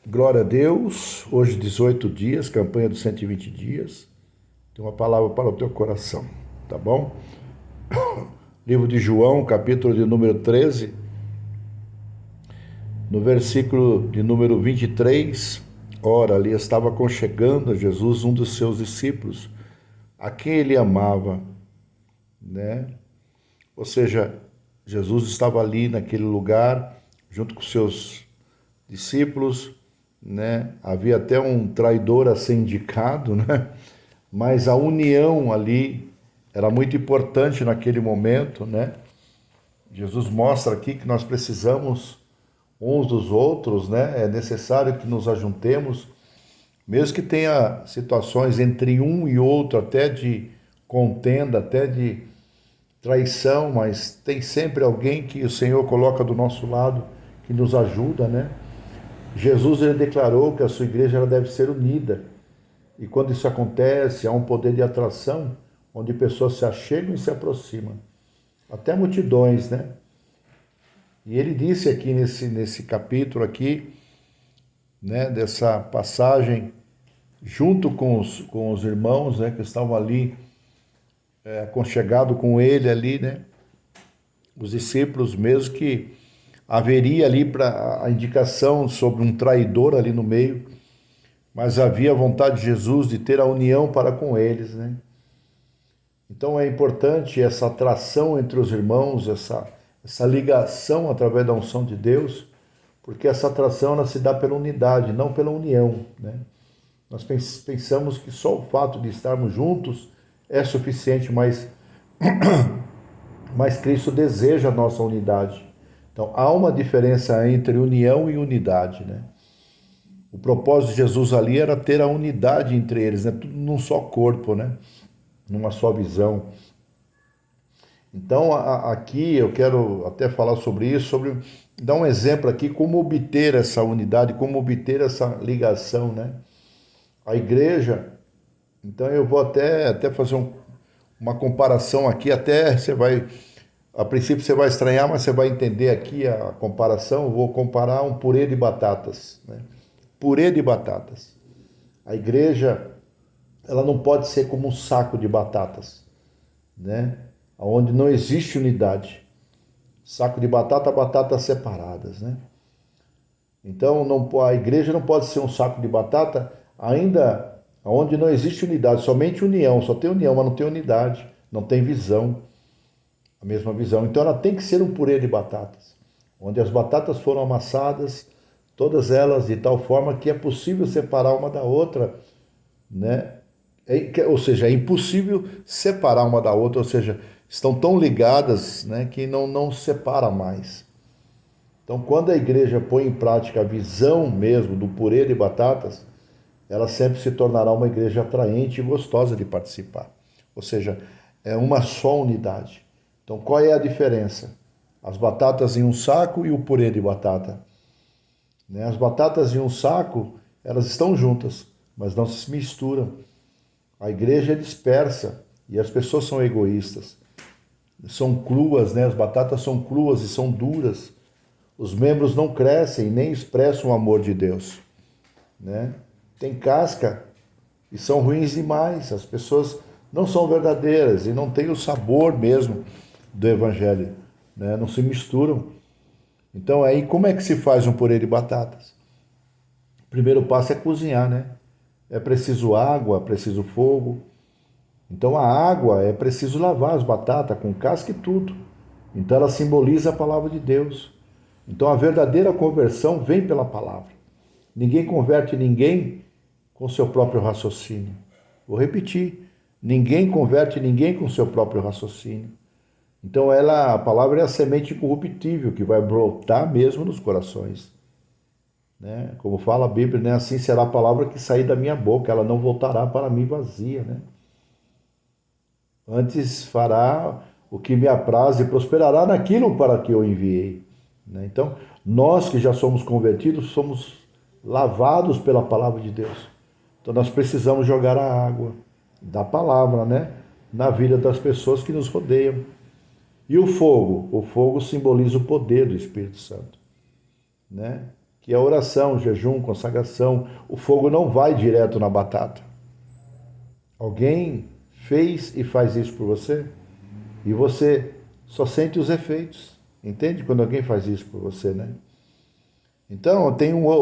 Glória a Deus, hoje 18 dias, campanha dos 120 dias. Tem uma palavra para o teu coração, tá bom? Livro de João, capítulo de número 13, no versículo de número 23. Ora, ali estava aconchegando a Jesus um dos seus discípulos, a quem ele amava, né? Ou seja, Jesus estava ali naquele lugar, junto com seus discípulos, né? Havia até um traidor a ser indicado, né? Mas a união ali era muito importante naquele momento, né? Jesus mostra aqui que nós precisamos uns dos outros, né? É necessário que nos ajuntemos, mesmo que tenha situações entre um e outro, até de contenda, até de traição, mas tem sempre alguém que o Senhor coloca do nosso lado, que nos ajuda, né? Jesus ele declarou que a sua igreja ela deve ser unida. E quando isso acontece, há um poder de atração, onde pessoas se achegam e se aproximam. Até multidões, né? E ele disse aqui nesse capítulo aqui, né, dessa passagem, junto com os irmãos, né, que estavam ali, aconchegados com ele ali, né? Os discípulos, mesmo que haveria ali para a indicação sobre um traidor ali no meio, mas havia a vontade de Jesus de ter a união para com eles, né? Então é importante essa atração entre os irmãos, essa ligação através da unção de Deus, porque essa atração ela se dá pela unidade, não pela união, né? Nós pensamos que só o fato de estarmos juntos é suficiente, mas Cristo deseja a nossa unidade. Então há uma diferença entre união e unidade, né? O propósito de Jesus ali era ter a unidade entre eles, né? Tudo num só corpo, né? Numa só visão. Então, aqui eu quero até falar sobre isso, sobre dar um exemplo aqui como obter essa unidade, como obter essa ligação, né? A igreja, então eu vou até fazer uma comparação aqui, até você vai, a princípio você vai estranhar, mas você vai entender aqui a comparação. Eu vou comparar um purê de batatas, né? Purê de batatas. A igreja, ela não pode ser como um saco de batatas, né? Onde não existe unidade. Saco de batata, batatas separadas, né? Então a igreja não pode ser um saco de batata ainda onde não existe unidade, somente união, só tem união, mas não tem unidade, não tem visão, a mesma visão. Então ela tem que ser um purê de batatas, onde as batatas foram amassadas, todas elas de tal forma que é possível separar uma da outra, né? Ou seja, é impossível separar uma da outra, ou seja, estão tão ligadas, né, que não separa mais. Então, quando a igreja põe em prática a visão mesmo do purê de batatas, ela sempre se tornará uma igreja atraente e gostosa de participar. Ou seja, é uma só unidade. Então, qual é a diferença? As batatas em um saco e o purê de batata, né? As batatas em um saco, elas estão juntas, mas não se misturam. A igreja é dispersa e as pessoas são egoístas. São cruas, né? As batatas são cruas e são duras. Os membros não crescem nem expressam o amor de Deus, né? Tem casca e são ruins demais. As pessoas não são verdadeiras e não têm o sabor mesmo do evangelho, né? Não se misturam. Então aí como é que se faz um purê de batatas? O primeiro passo é cozinhar, né? É preciso água, é preciso fogo. Então a água é preciso lavar as batatas com casca e tudo. Então ela simboliza a palavra de Deus. Então a verdadeira conversão vem pela palavra. Ninguém converte ninguém com seu próprio raciocínio. Vou repetir. Ninguém converte ninguém com seu próprio raciocínio. Então a palavra é a semente incorruptível que vai brotar mesmo nos corações, né? Como fala a Bíblia, né? Assim será a palavra que sair da minha boca, ela não voltará para mim vazia, né? Antes fará o que me apraz e prosperará naquilo para que eu enviei, né? Então, nós que já somos convertidos, somos lavados pela palavra de Deus. Então, nós precisamos jogar a água da palavra, né, na vida das pessoas que nos rodeiam. E o fogo? O fogo simboliza o poder do Espírito Santo, né? que é oração, jejum, consagração. O fogo não vai direto na batata. Alguém fez e faz isso por você e você só sente os efeitos. Entende? Quando alguém faz isso por você, né? Então,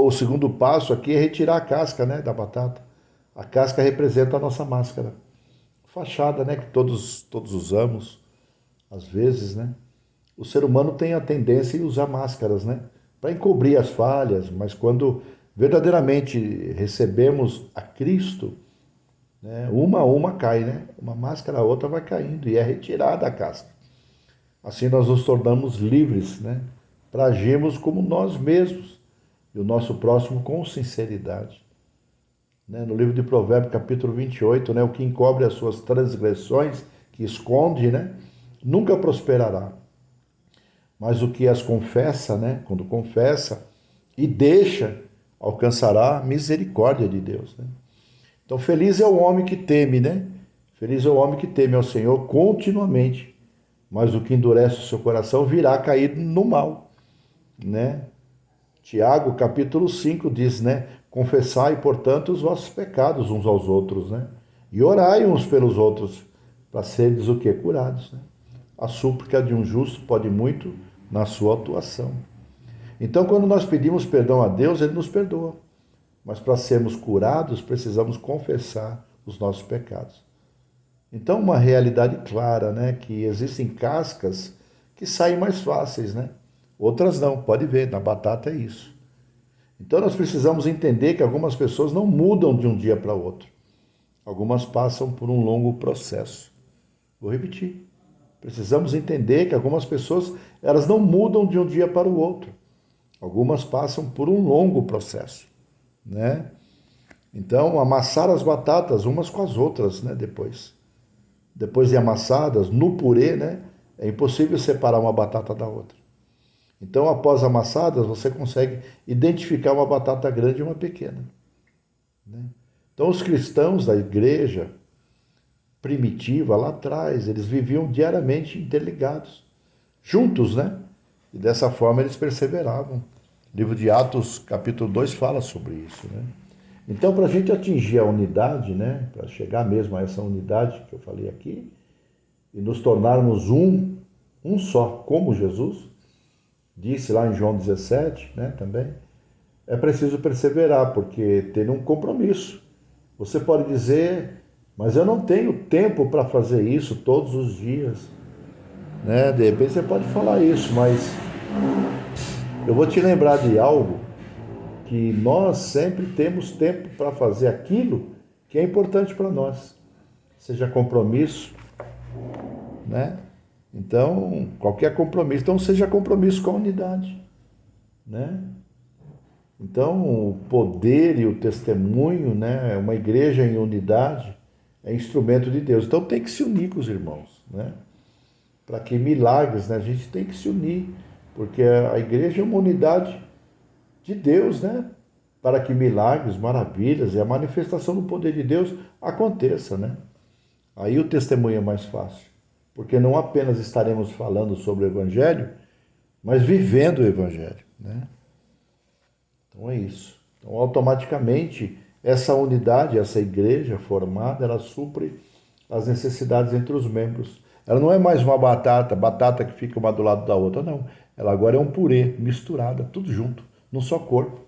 o segundo passo aqui é retirar a casca, né, da batata. A casca representa a nossa máscara. Fachada, né, que todos usamos, às vezes, né? O ser humano tem a tendência a usar máscaras, né? Para encobrir as falhas, mas quando verdadeiramente recebemos a Cristo, né, uma a uma cai, né? Uma máscara a outra vai caindo e é retirada a casca. Assim nós nos tornamos livres, né? Para agirmos como nós mesmos e o nosso próximo com sinceridade. Né? No livro de Provérbios, capítulo 28, né? O que encobre as suas transgressões, que esconde, né? Nunca prosperará. Mas o que as confessa, né? Quando confessa e deixa, alcançará a misericórdia de Deus, né? Então, feliz é o homem que teme, né? Feliz é o homem que teme ao Senhor continuamente. Mas o que endurece o seu coração virá a cair no mal, né? Tiago, capítulo 5 diz, né? Confessai, portanto, os vossos pecados uns aos outros, né? E orai uns pelos outros, para seres o quê? Curados, né? A súplica de um justo pode muito na sua atuação. Então, quando nós pedimos perdão a Deus, Ele nos perdoa. Mas para sermos curados, precisamos confessar os nossos pecados. Então, uma realidade clara, né? Que existem cascas que saem mais fáceis, né? Outras não, pode ver, na batata é isso. Então, nós precisamos entender que algumas pessoas não mudam de um dia para outro. Algumas passam por um longo processo. Vou repetir. Precisamos entender que algumas pessoas, elas não mudam de um dia para o outro. Algumas passam por um longo processo, né? Então, amassar as batatas umas com as outras, né, depois de amassadas, no purê, né, é impossível separar uma batata da outra. Então, após amassadas, você consegue identificar uma batata grande e uma pequena, né? Então, os cristãos da igreja primitiva, lá atrás, eles viviam diariamente interligados, juntos, né? E dessa forma eles perseveravam. O livro de Atos, capítulo 2, fala sobre isso, né? Então, para a gente atingir a unidade, né? Para chegar mesmo a essa unidade que eu falei aqui, e nos tornarmos um só, como Jesus disse lá em João 17, né? Também, é preciso perseverar, porque tem um compromisso. Você pode dizer, mas eu não tenho tempo para fazer isso todos os dias, né? De repente você pode falar isso, mas eu vou te lembrar de algo, que nós sempre temos tempo para fazer aquilo que é importante para nós, seja compromisso, né? Então, qualquer compromisso, então seja compromisso com a unidade, né? Então, o poder e o testemunho, né? Uma igreja em unidade é instrumento de Deus. Então, tem que se unir com os irmãos, né? Para que milagres, né? A gente tem que se unir, porque a igreja é uma unidade de Deus, né? Para que milagres, maravilhas e a manifestação do poder de Deus aconteça, né? Aí o testemunho é mais fácil, porque não apenas estaremos falando sobre o Evangelho, mas vivendo o Evangelho, né? Então é isso. Então, automaticamente, essa unidade, essa igreja formada, ela supre as necessidades entre os membros. Ela não é mais uma batata que fica uma do lado da outra, não. Ela agora é um purê, misturada, tudo junto, num só corpo.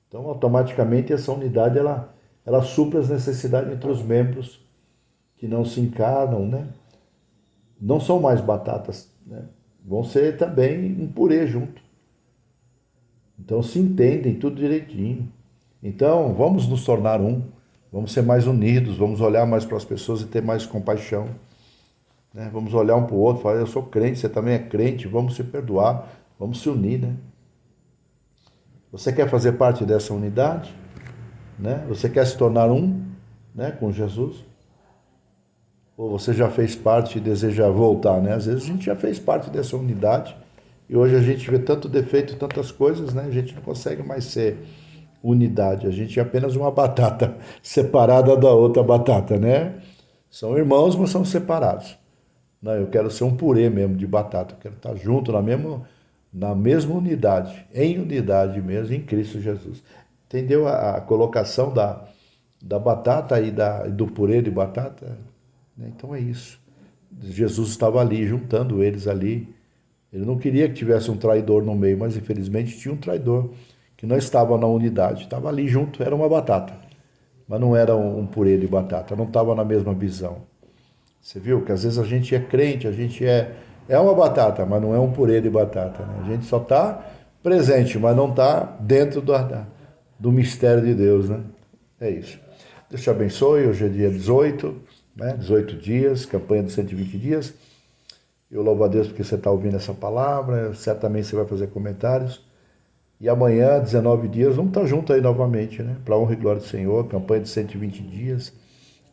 Então, automaticamente, essa unidade, ela supre as necessidades entre os membros que não se encarnam, né? Não são mais batatas, né? Vão ser também um purê junto. Então, se entendem tudo direitinho. Então, vamos nos tornar um, vamos ser mais unidos, vamos olhar mais para as pessoas e ter mais compaixão, né? Vamos olhar um para o outro e falar, eu sou crente, você também é crente, vamos se perdoar, vamos se unir, né? Você quer fazer parte dessa unidade, né? Você quer se tornar um, né, com Jesus? Ou você já fez parte e deseja voltar, né? Às vezes a gente já fez parte dessa unidade e hoje a gente vê tanto defeito, tantas coisas, né? A gente não consegue mais ser unidade, a gente é apenas uma batata separada da outra batata, né? São irmãos, mas são separados. Não, eu quero ser um purê mesmo de batata, eu quero estar junto na mesma unidade, em unidade mesmo, em Cristo Jesus. Entendeu a colocação da batata e do purê de batata? Então é isso. Jesus estava ali, juntando eles ali. Ele não queria que tivesse um traidor no meio, mas infelizmente tinha um traidor que não estava na unidade. Estava ali junto, era uma batata, mas não era um purê de batata, não estava na mesma visão. Você viu que às vezes a gente é crente, a gente é uma batata, mas não é um purê de batata, né? A gente só está presente, mas não está dentro do mistério de Deus, né? É isso. Deus te abençoe. Hoje é dia 18, né? 18 dias, campanha dos 120 dias. Eu louvo a Deus porque você está ouvindo essa palavra. Certamente você vai fazer comentários. E amanhã, 19 dias, vamos estar juntos aí novamente, né? Para a honra e glória do Senhor, campanha de 120 dias.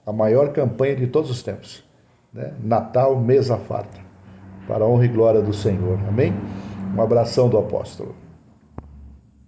A maior campanha de todos os tempos, né? Natal, mesa farta. Para a honra e glória do Senhor. Amém? Um abração do apóstolo.